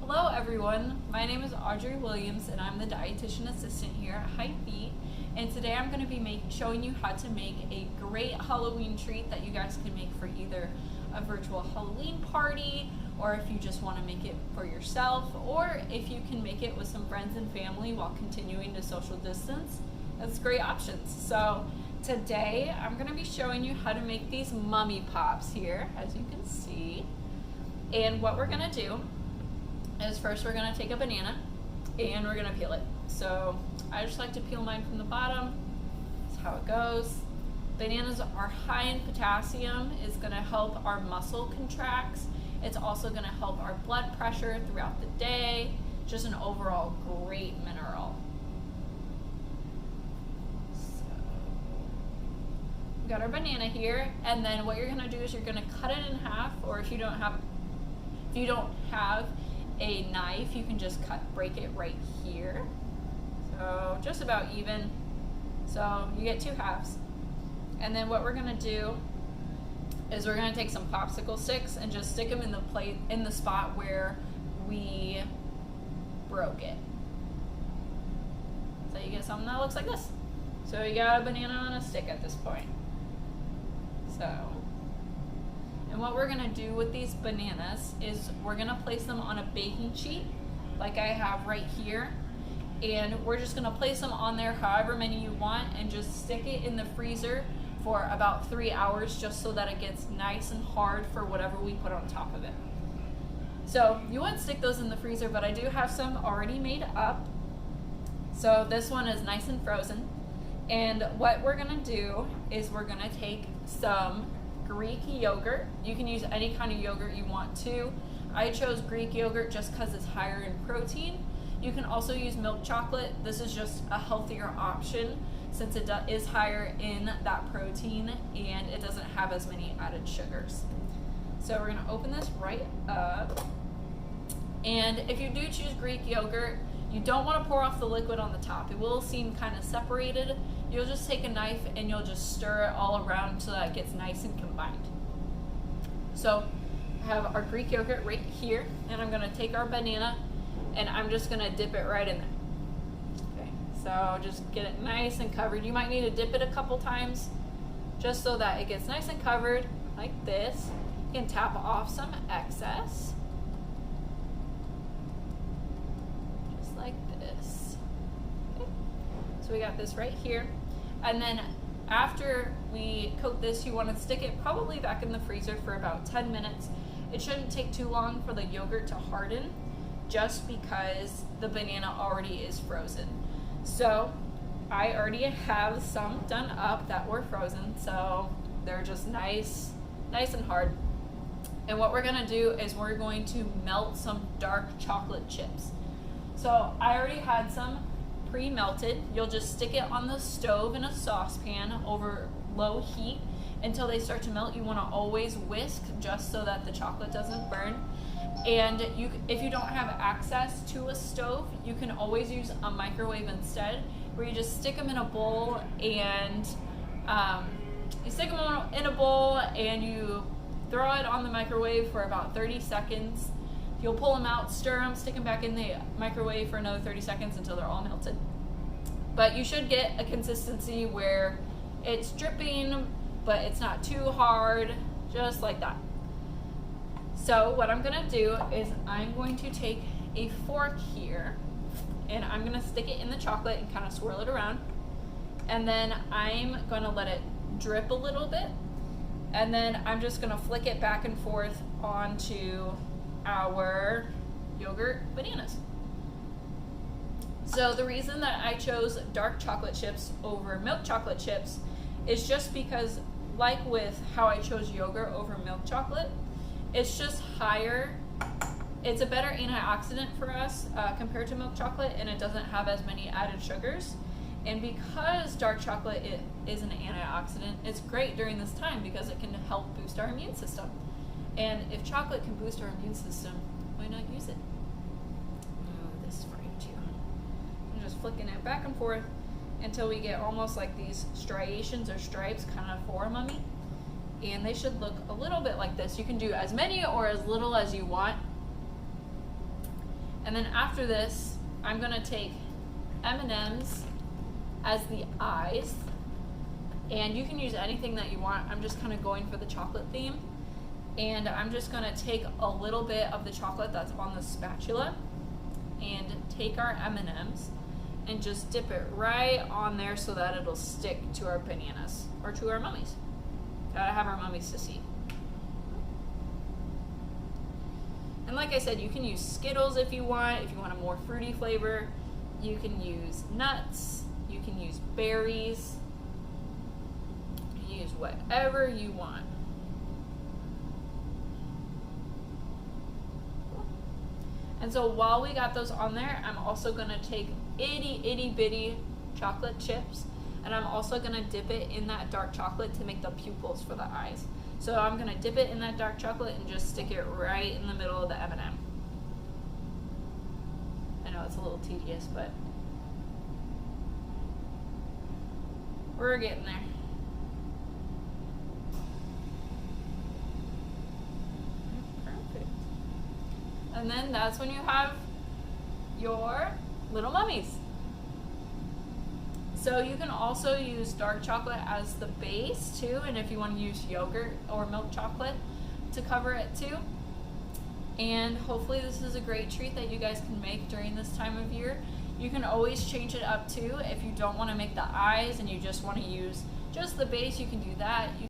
Hello everyone, my name is Audrey Williams and I'm the dietitian assistant here at Hy-Vee, and today I'm going to be showing you how to make a great Halloween treat that you guys can make for either a virtual Halloween party, or if you just want to make it for yourself, or if you can make it with some friends and family while continuing to social distance. That's great options. So today I'm going to be showing you how to make these mummy pops here, as you can see. And what we're going to do is first we're going to take a banana and we're going to peel it. So I just like to peel mine from the bottom. That's how it goes. Bananas are high in potassium. It's going to help our muscle contracts. It's also going to help our blood pressure throughout the day. Just an overall great mineral. So we got our banana here, and then what you're going to do is you're going to cut it in half, or if you don't have a knife, you can just break it right here. So just about even. So you get two halves. And then what we're gonna do is we're gonna take some popsicle sticks and just stick them in the spot where we broke it. So you get something that looks like this. So you got a banana on a stick at this point. And what we're gonna do with these bananas is we're gonna place them on a baking sheet like I have right here, and we're just gonna place them on there however many you want and just stick it in the freezer for about 3 hours, just so that it gets nice and hard for whatever we put on top of it. So you would stick those in the freezer, but I do have some already made up. So this one is nice and frozen, and what we're gonna do is we're gonna take some Greek yogurt. You can use any kind of yogurt you want to. I chose Greek yogurt just because it's higher in protein. You can also use milk chocolate. This is just a healthier option since it is higher in that protein and it doesn't have as many added sugars. So we're going to open this right up. And if you do choose Greek yogurt, you don't want to pour off the liquid on the top. It will seem kind of separated. You'll just take a knife and you'll just stir it all around so that it gets nice and combined. So I have our Greek yogurt right here, and I'm going to take our banana and I'm just going to dip it right in there. Okay, so just get it nice and covered. You might need to dip it a couple times just so that it gets nice and covered like this. You can tap off some excess. Like this. Okay. So we got this right here, and then after we coat this, you want to stick it probably back in the freezer for about 10 minutes. It shouldn't take too long for the yogurt to harden, just because the banana already is frozen. So I already have some done up that were frozen, so they're just nice and hard. And what we're going to do is we're going to melt some dark chocolate chips. So I already had some pre-melted. You'll just stick it on the stove in a saucepan over low heat until they start to melt. You want to always whisk just so that the chocolate doesn't burn. And if you don't have access to a stove, you can always use a microwave instead, where you just stick them in a bowl and you throw it on the microwave for about 30 seconds. You'll pull them out, stir them, stick them back in the microwave for another 30 seconds until they're all melted. But you should get a consistency where it's dripping, but it's not too hard, just like that. So what I'm gonna do is I'm going to take a fork here and I'm gonna stick it in the chocolate and kind of swirl it around. And then I'm gonna let it drip a little bit. And then I'm just gonna flick it back and forth onto our yogurt bananas. So the reason that I chose dark chocolate chips over milk chocolate chips is just because, like with how I chose yogurt over milk chocolate, it's just higher. It's a better antioxidant for us compared to milk chocolate, and it doesn't have as many added sugars. And because dark chocolate is an antioxidant, it's great during this time because it can help boost our immune system. And if chocolate can boost our immune system, why not use it? Oh, this is for you too. I'm just flicking it back and forth until we get almost like these striations or stripes kind of for a mummy. And they should look a little bit like this. You can do as many or as little as you want. And then after this, I'm gonna take M&Ms as the eyes, and you can use anything that you want. I'm just kind of going for the chocolate theme, and I'm just gonna take a little bit of the chocolate that's on the spatula and take our M&Ms and just dip it right on there so that it'll stick to our bananas or to our mummies. Gotta have our mummies to see. And like I said, you can use Skittles if you want a more fruity flavor. You can use nuts, you can use berries, you can use whatever you want. And so while we got those on there, I'm also gonna take itty bitty chocolate chips, and I'm also gonna dip it in that dark chocolate to make the pupils for the eyes. So I'm gonna dip it in that dark chocolate and just stick it right in the middle of the M&M. I know it's a little tedious, but we're getting there. Perfect. And then that's when you have your little mummies. So you can also use dark chocolate as the base too, and if you want to use yogurt or milk chocolate to cover it too. And hopefully this is a great treat that you guys can make during this time of year. You can always change it up too. If you don't want to make the eyes and you just want to use just the base, you can do that.